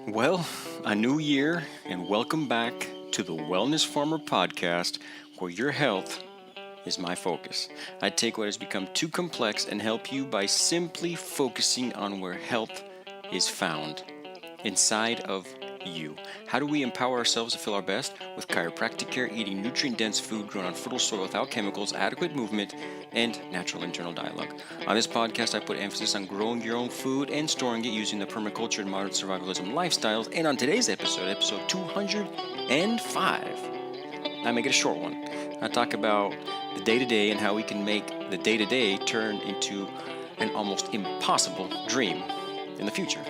Well, a new year, and welcome back to the Wellness Farmer podcast, where your health is my focus. I take what has become too complex and help you by simply focusing on where health is found inside of you. How do we empower ourselves to feel our best? With chiropractic care, eating nutrient dense food grown on fertile soil without chemicals, adequate movement, and natural internal dialogue. On this podcast, I put emphasis on growing your own food and storing it using the permaculture and modern survivalism lifestyles. And on today's episode 205, I make it a short one. I talk about the day to day and how we can make the day to day turn into an almost impossible dream in the future.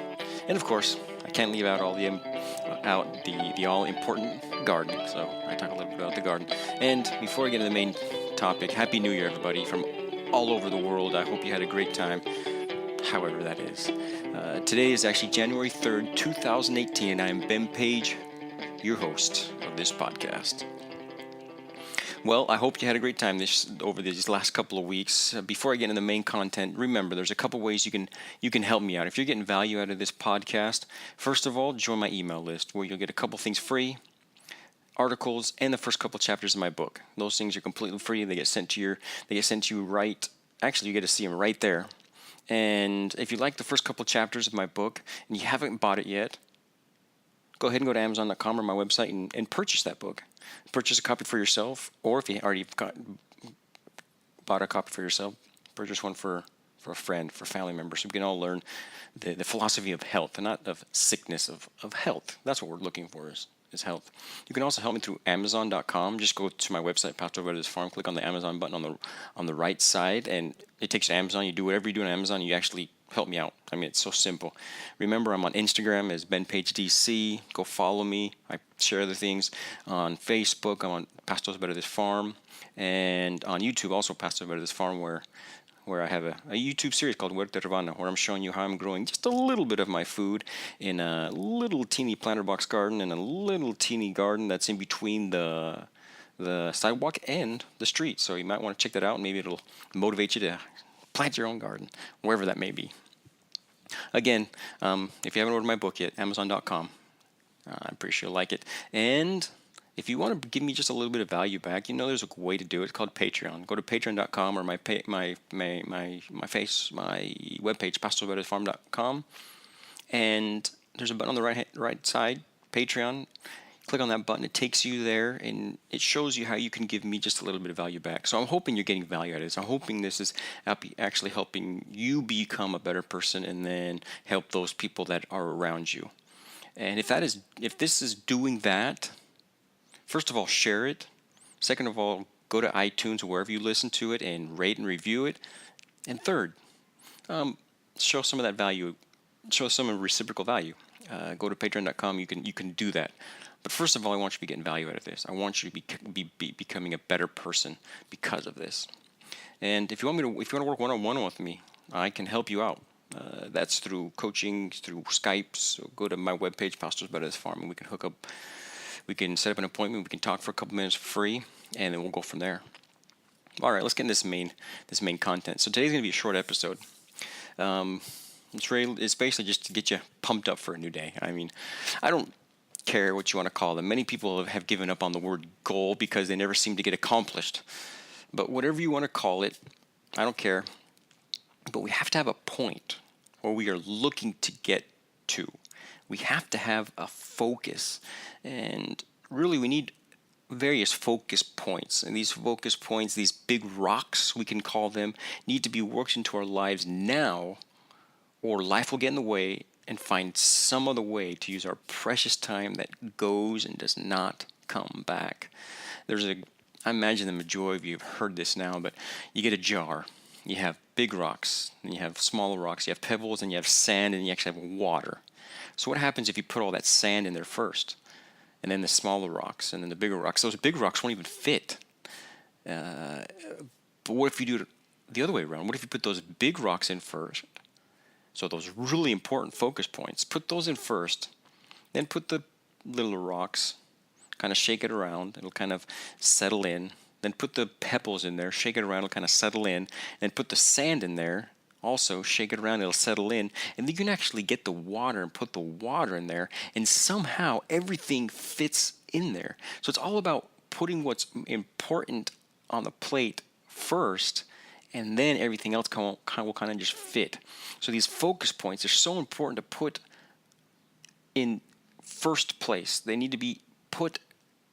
And of course, I can't leave out the all important garden. So I talk a little bit about the garden. And before I get into the main topic, Happy New Year, everybody from all over the world. I hope you had a great time, however that is. Today is actually January 3rd, 2018, and I am Ben Page, your host of this podcast. Well, I hope you had a great time over these last couple of weeks. Before I get into the main content, remember there's a couple ways you can help me out. If you're getting value out of this podcast, first of all, join my email list where you'll get a couple things free, articles, and the first couple chapters of my book. Those things are completely free. They get sent to you right. Actually, you get to see them right there. And if you like the first couple chapters of my book and you haven't bought it yet, go ahead and go to Amazon.com or my website and purchase that book. Purchase a copy for yourself, or if you already bought a copy for yourself, purchase one for a friend, for family members, so we can all learn the philosophy of health, and not of sickness, of health. That's what we're looking for is health. You can also help me through Amazon.com. Just go to my website, Pastor Alberto's Farm, click on the Amazon button on the right side, and it takes you to Amazon. You do whatever you do on Amazon, you actually help me out. I mean, it's so simple. Remember, I'm on Instagram as Ben Page DC. Go follow me. I share other things. On Facebook, I'm on Pastor Alberto's Farm, and on YouTube, also Pastor Alberto's Farm, where I have a YouTube series called Huerta Urbana, where I'm showing you how I'm growing just a little bit of my food in a little teeny planter box garden and a little teeny garden that's in between the sidewalk and the street. So you might want to check that out, and maybe it'll motivate you to plant your own garden, wherever that may be. Again, if you haven't ordered my book yet, Amazon.com. I'm pretty sure you'll like it. And if you want to give me just a little bit of value back, there's a way to do it. It's called Patreon. Go to patreon.com or my webpage, pastoralbertosfarm.com, and there's a button on the right side, Patreon. Click on that button. It takes you there, and it shows you how you can give me just a little bit of value back. So I'm hoping you're getting value out of this. I'm hoping this is actually helping you become a better person, and then help those people that are around you. And if this is doing that, first of all, share it. Second of all, go to iTunes or wherever you listen to it and rate and review it. And third, show some of that value. Show some reciprocal value. Go to patreon.com. You can do that. But first of all, I want you to be getting value out of this. I want you to be becoming a better person because of this. And if you want to work one-on-one with me, I can help you out. That's through coaching, through Skype. So go to my webpage, Pastor Alberto's Farm, and we can hook up. We can set up an appointment. We can talk for a couple minutes for free, and then we'll go from there. All right, let's get into this main content. So today's going to be a short episode. It's basically just to get you pumped up for a new day. I mean, I don't care what you want to call them. Many people have given up on the word goal because they never seem to get accomplished. But whatever you want to call it, I don't care. But we have to have a point where we are looking to get to. We have to have a focus. And really, we need various focus points. And these focus points, these big rocks, we can call them, need to be worked into our lives now, or life will get in the way, and find some other way to use our precious time that goes and does not come back. I imagine the majority of you have heard this now, but you get a jar. You have big rocks, and you have smaller rocks, you have pebbles, and you have sand, and you actually have water. So what happens if you put all that sand in there first, and then the smaller rocks, and then the bigger rocks? Those big rocks won't even fit. But what if you do it the other way around? What if you put those big rocks in first? So those really important focus points, put those in first, then put the little rocks, kind of shake it around, it'll kind of settle in. Then put the pebbles in there, shake it around, it'll kind of settle in. Then put the sand in there, Also, shake it around, it'll settle in, and then you can actually get the water and put the water in there, and somehow everything fits in there. So it's all about putting what's important on the plate first, and then everything else will kind of just fit. So these focus points are so important to put in first place. They need to be put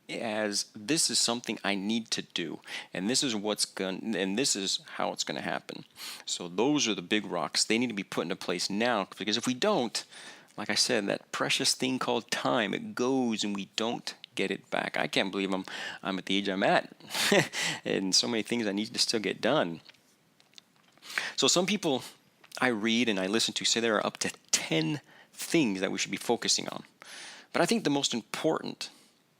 as this is something I need to do, and this is how it's going to happen. So those are the big rocks. They need to be put into place now, because if we don't, like I said, that precious thing called time, it goes and we don't get it back. I can't believe I'm at the age I'm at and so many things I need to still get done. So some people I read and I listen to say there are up to 10 things that we should be focusing on. But I think the most important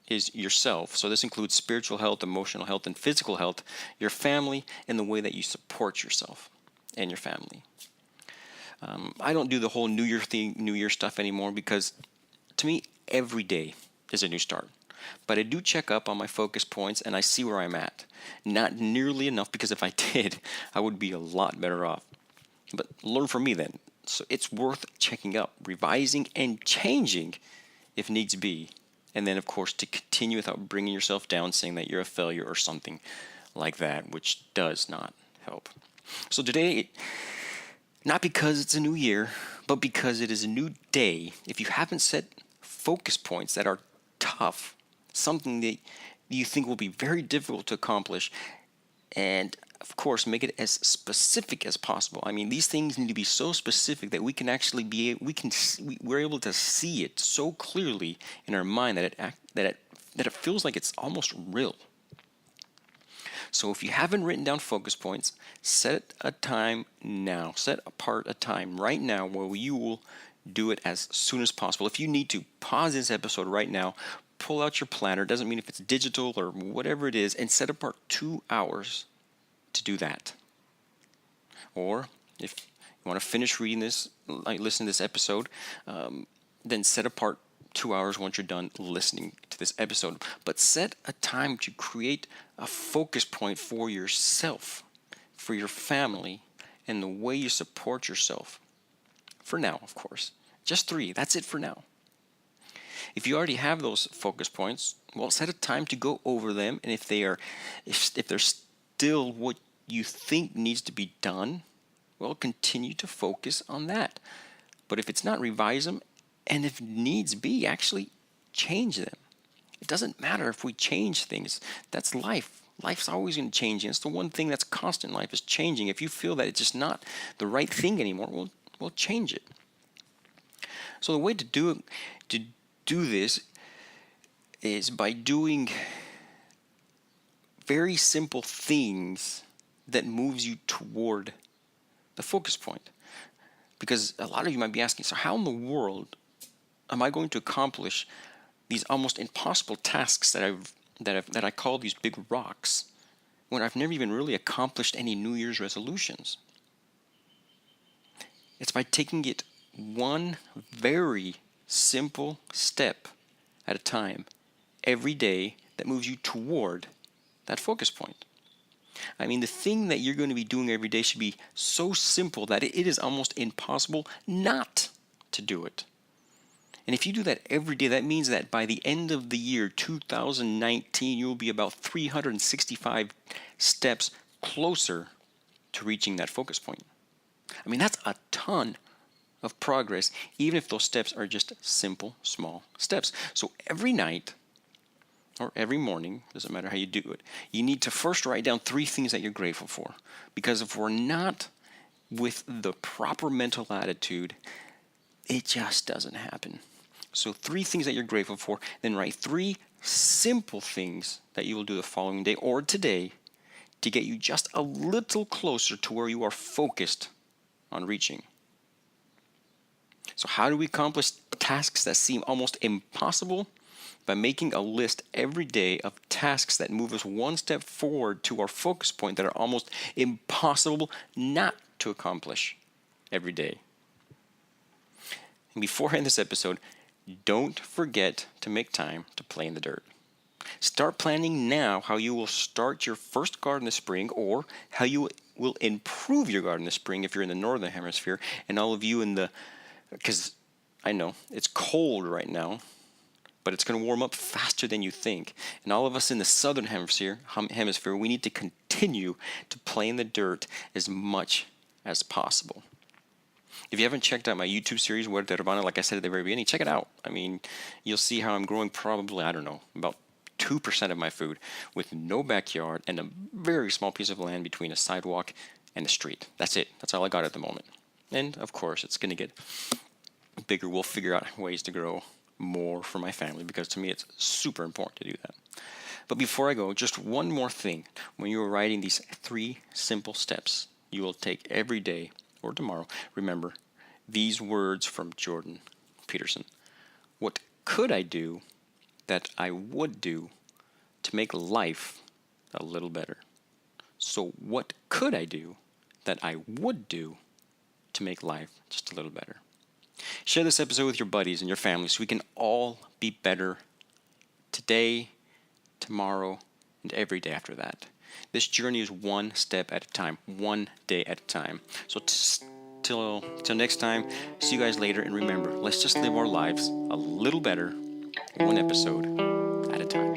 is yourself. So this includes spiritual health, emotional health, and physical health, your family, and the way that you support yourself and your family. I don't do the whole New Year stuff anymore, because to me, every day is a new start. But I do check up on my focus points and I see where I'm at. Not nearly enough, because if I did, I would be a lot better off. But learn from me then. So it's worth checking up, revising, and changing if needs be. And then, of course, to continue without bringing yourself down, saying that you're a failure or something like that, which does not help. So today, not because it's a new year, but because it is a new day, if you haven't set focus points that are tough, something that you think will be very difficult to accomplish, and of course, make it as specific as possible. I mean, these things need to be so specific that we can actually we're able to see it so clearly in our mind that it feels like it's almost real. So if you haven't written down focus points, set a time now. Set apart a time right now where you will do it as soon as possible. If you need to, pause this episode right now, pull out your planner. Doesn't mean if it's digital or whatever it is, and set apart 2 hours to do that. Or if you want to finish reading this, like listen to this episode, then set apart 2 hours once you're done listening to this episode. But set a time to create a focus point for yourself, for your family, and the way you support yourself. For now, of course. Just 3. That's it for now. If you already have those focus points, well, set a time to go over them, and if they're still what you think needs to be done, well, continue to focus on that. But if it's not, revise them, and if needs be, actually change them. It doesn't matter if we change things. That's life. Life's always going to change. And it's the one thing that's constant in life, is changing. If you feel that it's just not the right thing anymore, we'll change it. So the way to do this is by doing very simple things that moves you toward the focus point. Because a lot of you might be asking, so how in the world am I going to accomplish these almost impossible tasks that I call these big rocks, when I've never even really accomplished any New Year's resolutions? It's by taking it one very simple step at a time every day that moves you toward that focus point. I mean, the thing that you're going to be doing every day should be so simple that it is almost impossible not to do it. And if you do that every day, that means that by the end of the year 2019, you'll be about 365 steps closer to reaching that focus point. I mean, that's a ton of progress, even if those steps are just simple, small steps. So every night or every morning, doesn't matter how you do it, you need to first write down 3 things that you're grateful for. Because if we're not with the proper mental attitude, it just doesn't happen. So 3 things that you're grateful for, then write 3 simple things that you will do the following day or today to get you just a little closer to where you are focused on reaching. So how do we accomplish tasks that seem almost impossible? By making a list every day of tasks that move us one step forward to our focus point that are almost impossible not to accomplish every day. And before I end this episode, don't forget to make time to play in the dirt. Start planning now how you will start your first garden this spring, or how you will improve your garden this spring if you're in the northern hemisphere, and all of you because I know it's cold right now, but it's going to warm up faster than you think. And all of us in the southern hemisphere, we need to continue to play in the dirt as much as possible. If you haven't checked out my YouTube series, Huerta Urbana, like I said at the very beginning, check it out. I mean, you'll see how I'm growing probably, I don't know, about 2% of my food with no backyard and a very small piece of land between a sidewalk and a street. That's it. That's all I got at the moment. And of course, it's going to get bigger. We'll figure out ways to grow more for my family, because to me it's super important to do that. But before I go, just one more thing. When you are writing these 3 simple steps you will take every day or tomorrow, remember these words from Jordan Peterson. What could I do that I would do to make life a little better? So what could I do that I would do to make life just a little better? Share this episode with your buddies and your family so we can all be better today, tomorrow, and every day after that. This journey is one step at a time, one day at a time. So till next time, see you guys later, and remember, let's just live our lives a little better, one episode at a time.